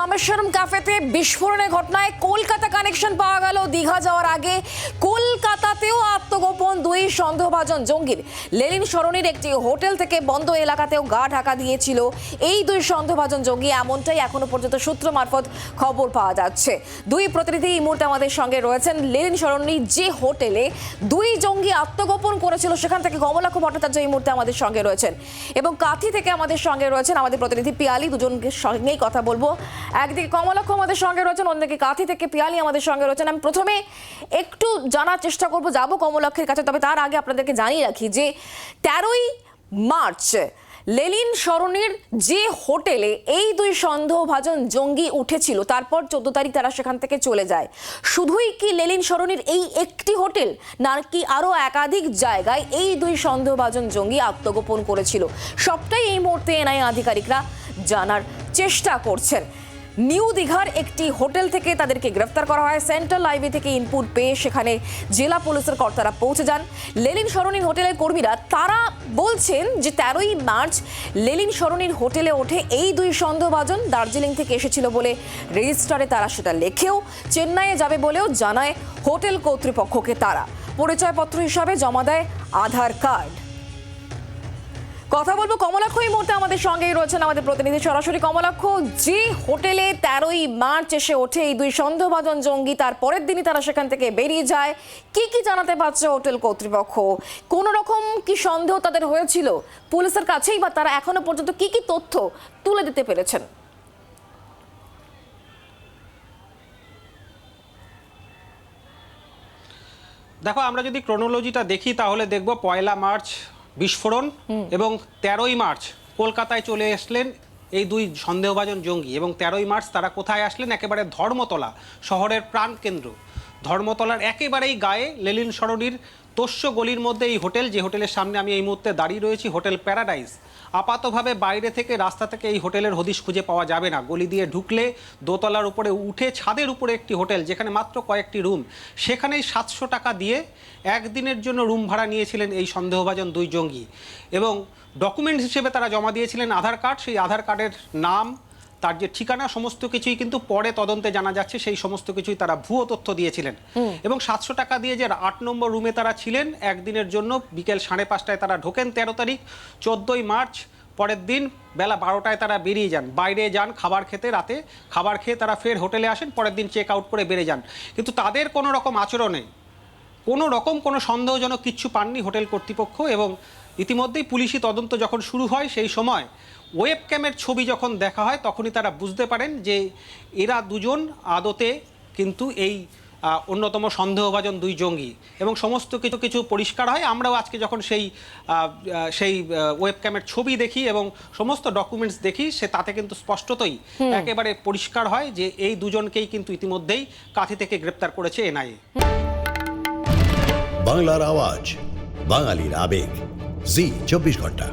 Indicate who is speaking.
Speaker 1: রামেশ্বরম ক্যাফেতে বিস্ফোরণের ঘটনায় কলকাতা কানেকশন পাওয়া গেল দীঘা যাওয়ার আগে। কলকাতাতেও আত্মগোপন দুই সন্দেহভাজন জঙ্গির। লেনিন সরণির একটি হোটেল থেকে বন্ধ এলাকাতেও গা ঢাকা দিয়েছিল এই দুই সন্দেহভাজন জঙ্গি, এমনটাই এখনো পর্যন্ত সূত্র মারফত খবর পাওয়া যাচ্ছে। দুই প্রতিনিধি এই মুহূর্তে আমাদের সঙ্গে রয়েছেন। লেনিন সরণির যে হোটেলে দুই জঙ্গি আত্মগোপন করেছিল সেখান থেকে কমলাক্ষ ভট্টাচার্য এই মুহূর্তে আমাদের সঙ্গে রয়েছেন এবং কাঁথি থেকে আমাদের সঙ্গে রয়েছেন আমাদের প্রতিনিধি পিয়ালি। দুজনকে সঙ্গেই কথা বলবো। একদিকে কমলাক্ষ আমাদের সঙ্গে রয়েছেন, অন্যদিকে কাঁথি থেকে পিয়ালি আমাদের সঙ্গে রয়েছেন। আমি প্রথমে একটু জানার চেষ্টা করব, যাবো কমলাক্ষের কাছে, তবে তার আগে আপনাদেরকে জানিয়ে রাখি যে 13ই মার্চ লেনিন সরণির যে হোটেলে এই দুই সন্দেহভাজন জঙ্গি উঠেছিল, তারপর 14 তারিখ তারা সেখান থেকে চলে যায়। শুধুই কি লেনিন সরণির এই একটি হোটেল, নাকি আরও একাধিক জায়গায় এই দুই সন্দেহভাজন জঙ্গি আত্মগোপন করেছিল, সবটাই এই মুহূর্তে এনআইএ আধিকারিকরা জানার চেষ্টা করছেন। নিউ দীঘার একটি হোটেল থেকে তাদেরকে গ্রেফতার করা হয়। সেন্ট্রাল হাইওয়ে থেকে ইনপুট পেয়ে সেখানে জেলা পুলিশের কর্তারা পৌঁছে যান। লেনিন সরণির হোটেলের কর্মীরা তারা বলছেন যে 13ই মার্চ লেনিন সরণির হোটেলে ওঠে এই দুই সন্দেহভাজন, দার্জিলিং থেকে এসেছিল বলে রেজিস্টারে তারা সেটা লেখেও চেন্নাইয়ে যাবে বলেও জানায় হোটেল কর্তৃপক্ষকে। তারা পরিচয়পত্র হিসাবে জমা দেয় আধার কার্ড। কথা বলবো কমলাক্ষ এই মুহূর্তে আমাদের সঙ্গেই রয়েছেন আমাদের প্রতিনিধি সরাসরি। কমলাক্ষ, যে হোটেলে 13ই মার্চ এসে ওঠে এই দুই সন্দেহভাজন জঙ্গি, তার পরের দিনই তারা সেখান থেকে বেরিয়ে যায়, কি কি জানাতে পারছে হোটেল কর্তৃপক্ষ? কোন রকম কি সন্দেহ তাদের হয়েছিল পুলিশের কাছেই, বা তারা এখনো পর্যন্ত কি কি তথ্য তুলে দিতে পেরেছেন?
Speaker 2: দেখো, আমরা যদি ক্রোনোলজিটা দেখি তাহলে দেখব 1 মার্চ বিস্ফোরণ এবং 13ই মার্চ কলকাতায় চলে আসলেন এই দুই সন্দেহভাজন জঙ্গি। এবং 13ই মার্চ তারা কোথায় আসলেন? একেবারে ধর্মতলা, শহরের প্রাণকেন্দ্র ধর্মতলার একেবারেই গায়ে লেনিন সরণির তোষ্য গলির মধ্যে এই হোটেল, যে হোটেলের সামনে আমি এই মুহূর্তে দাঁড়িয়ে রয়েছি, হোটেল প্যারাডাইস। আপাতভাবে বাইরে থেকে, রাস্তা থেকে এই হোটেলের হদিশ খুঁজে পাওয়া যাবে না। গলি দিয়ে ঢুকলে দোতলার উপরে উঠে ছাদের উপরে একটি হোটেল, যেখানে মাত্র কয়েকটি রুম, সেখানেই 700 টাকা দিয়ে একদিনের জন্য রুম ভাড়া নিয়েছিলেন এই সন্দেহভাজন দুই জঙ্গি। এবং ডকুমেন্টস হিসেবে তারা জমা দিয়েছিলেন আধার কার্ড। সেই আধার কার্ডের নাম, তার যে ঠিকানা, সমস্ত কিছুই কিন্তু পরে তদন্তে জানা যাচ্ছে সেই সমস্ত কিছুই তারা ভুয়ো তথ্য দিয়েছিলেন। এবং 700 টাকা দিয়ে যে 8 নম্বর রুমে তারা ছিলেন একদিনের জন্য, বিকেল 5:30টায় তারা ঢোকেন 13 তারিখ। 14ই মার্চ পরের দিন বেলা 12টায় তারা বেরিয়ে যান, বাইরে যান খাবার খেতে। রাতে খাবার খেয়ে তারা ফের হোটেলে আসেন, পরের দিন চেক আউট করে বেরিয়ে যান। কিন্তু তাদের কোনো রকম আচরণে কোনো সন্দেহজনক কিচ্ছু পাননি হোটেল কর্তৃপক্ষ। এবং ইতিমধ্যেই পুলিশি তদন্ত যখন শুরু হয়, সেই সময় ওয়েব ক্যামের ছবি যখন দেখা হয়, তখনই তারা বুঝতে পারেন যে এরা দুজন আদতে কিন্তু এই অন্যতম সন্দেহভাজন দুই জঙ্গি। এবং সমস্ত কিছু পরিষ্কার হয়। আমরাও আজকে যখন সেই ওয়েব ক্যামের ছবি দেখি এবং সমস্ত ডকুমেন্টস দেখি, তাতে কিন্তু স্পষ্টতই একেবারে পরিষ্কার হয় যে এই দুজনকেই কিন্তু ইতিমধ্যেই কাঁথি থেকে গ্রেপ্তার করেছে এনআইএ।
Speaker 3: বাংলার আওয়াজ, বাঙালির আবেগ, জি 24 ঘন্টা।